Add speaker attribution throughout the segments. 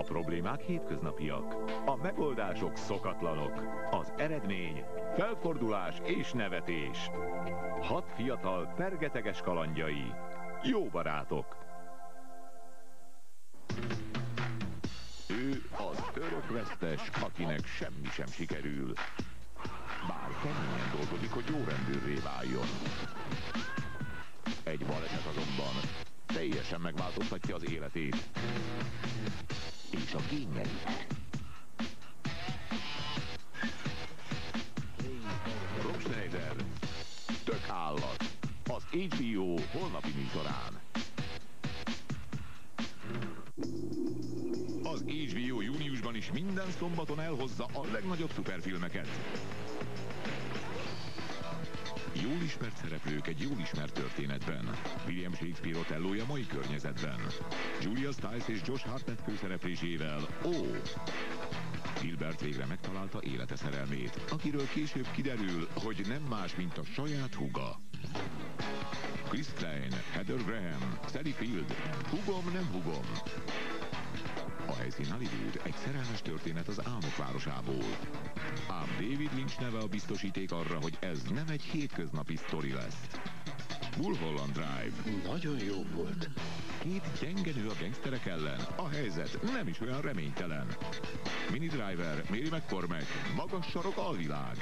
Speaker 1: problémák hétköznapiak, a megoldások szokatlanok, az eredmény felfordulás és nevetés. 6 fiatal pergeteges kalandjai, jó barátok. Ő az örökvesztes, akinek semmi sem sikerül. Bár keményen dolgozik, hogy jó rendőrré váljon. Egy baleset azonban teljesen megváltoztatja az életét. És a génjeit. Rob Schneider, Tök állat, az HBO holnapi műsorán. Az HBO júniusban is minden szombaton elhozza a legnagyobb szuperfilmeket. Jól ismert szereplők egy jól ismert történetben. William Shakespeare Otellója mai környezetben. Julia Stiles és Josh Hartnett főszereplésével Gilbert végre megtalálta élete szerelmét, akiről később kiderül, hogy nem más, mint a saját húga. Chris Klein, Heather Graham, Sally Field, húgom, nem húgom. A helyszín Hollywood, egy szerelmes történet az álmok városából. Ám David Lynch neve a biztosíték arra, hogy ez nem egy hétköznapi sztori lesz. Mulholland Drive.
Speaker 2: Nagyon jó volt.
Speaker 1: Két gyenge nő a gangsterek ellen. A helyzet nem is olyan reménytelen. Mini Driver, Mary McCormack, magas sarok alvilág.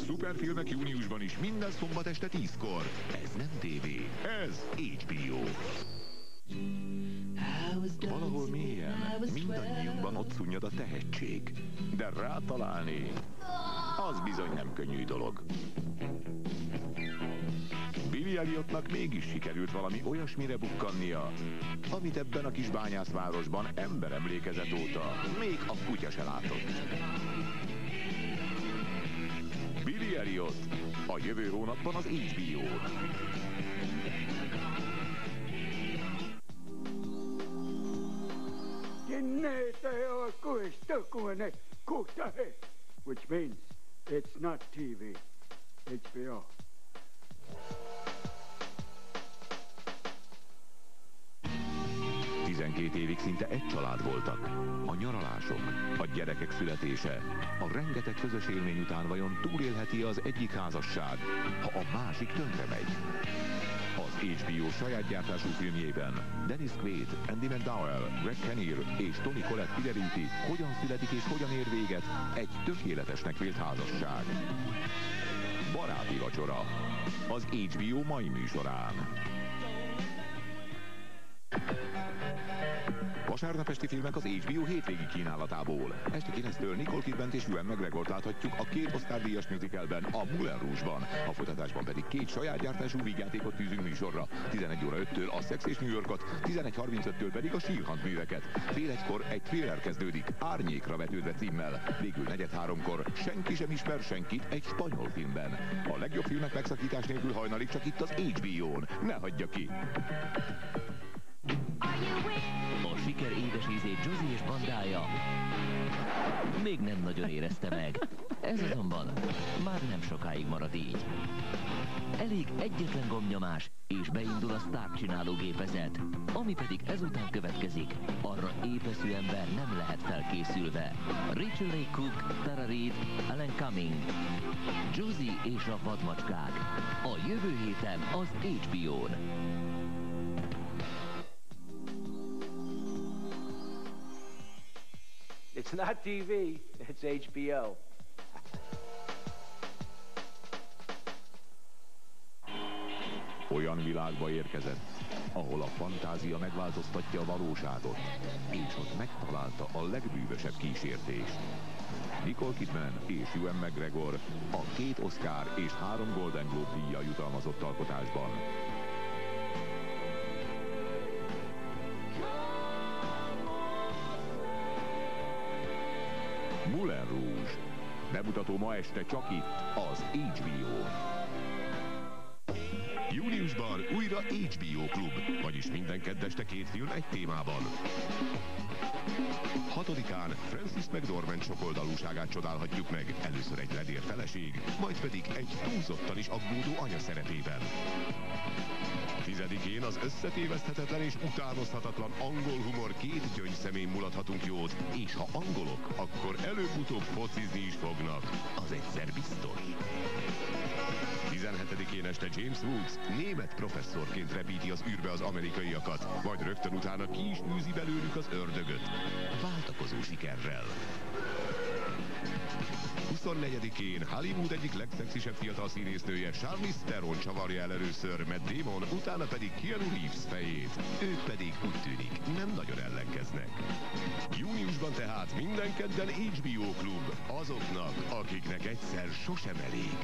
Speaker 1: Szuperfilmek júniusban is minden szombat este 10-kor. Ez nem tévé, ez HBO. Valahol mélyen, mindannyiunkban ott szunnyad a tehetség. De rátalálni, az bizony nem könnyű dolog. Billy Elliottnak mégis sikerült valami olyasmire bukkannia, amit ebben a kis bányászvárosban ember emlékezet óta még a kutya se látott. Billy Elliott a jövő hónapban az HBO-n.
Speaker 3: Which means it's not TV, HBO.
Speaker 1: Évig szinte egy család voltak. A nyaralások, a gyerekek születése, a rengeteg közös élmény után vajon túlélheti az egyik házasság, ha a másik tönkre megy. Az HBO saját gyártású filmjében Dennis Quaid, Andy McDowell, Greg Kinnear és Toni Collette kideríti, hogyan születik és hogyan ér véget egy tökéletesnek vélt házasság. Baráti vacsora. Az HBO mai műsorán. Vasárnap esti filmek az HBO hétvégi kínálatából. Este 9-től Nicole Kidmant és Ewan McGregort láthatjuk a 2 Oscar-díjas musicalben, a Moulin Rouge-ban. A folytatásban pedig 2 saját gyártású vígjátékot tűzünk műsorra. 11 óra 5-től a Szex és New Yorkot, 11:35-től pedig a Sírhant műveket. Fél 1-kor egy thriller kezdődik, Árnyékra vetődve címmel. Végül 4:03-kor Senki sem ismer senkit egy spanyol filmben. A legjobb filmek megszakítás nélkül hajnalig csak itt az HBO-n. Ne hagyja ki!
Speaker 4: A siker édes ízét Josie és bandája még nem nagyon érezte meg. Ez azonban már nem sokáig marad így. Elég egyetlen gombnyomás, és beindul a sztárcsináló gépezet, ami pedig ezután következik. Arra épeszű ember nem lehet felkészülve. Rachel Ray Cook, Tara Reid, Alan Cumming, Josie és a vadmacskák. A jövő héten az HBO-n.
Speaker 5: It's not TV, it's HBO.
Speaker 1: Olyan világba érkezett, ahol a fantázia megváltoztatja a valóságot, és ott megtalálta a legbűvösebb kísértést. Nicole Kidman és Ewan McGregor a 2 Oscar és 3 Golden Globe díjjal jutalmazott alkotásban. Moulin Rouge. Bemutató ma este csak itt, az HBO-n. Júniusban újra HBO Klub, vagyis minden kedd este 2 film egy témában. 6-án Frances McDormand sokoldalúságát csodálhatjuk meg, először egy ledér feleség, majd pedig egy túlzottan is aggódó anya szerepében.
Speaker 2: 10-én az összetéveszthetetlen és utánozhatatlan angol humor két gyöngyszemén mulathatunk jót, és ha angolok, akkor előbb-utóbb focizni is fognak. Az egyszer biztos. 17-én este James Woods német professzorként repíti az űrbe az amerikaiakat, majd rögtön utána ki is űzi belőlük az ördögöt. Váltakozó sikerrel. 24-én Hollywood egyik legszexisebb fiatal színésznője Charlize Theron csavarja el először Matt Damon, utána pedig Keanu Reeves fejét. Ők pedig úgy tűnik nem nagyon ellenkeznek. Júniusban tehát minden kedden HBO Klub azoknak, akiknek egyszer sosem elég.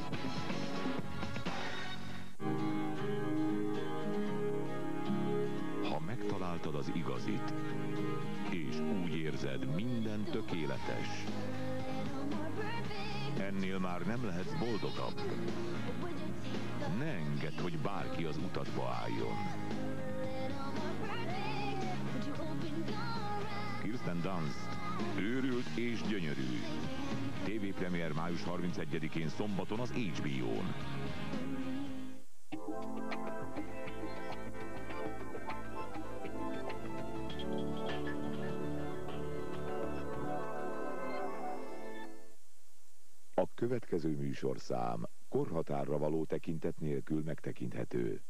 Speaker 1: Ha megtaláltad az igazit, és úgy érzed, minden tökéletes, ennél már nem lehetsz boldogabb. Ne engedd, hogy bárki az utadba álljon. Kirsten Dunst, őrült és gyönyörű. TV-premier május 31-én szombaton az HBO-n. A következő műsorszám korhatárra való tekintet nélkül megtekinthető.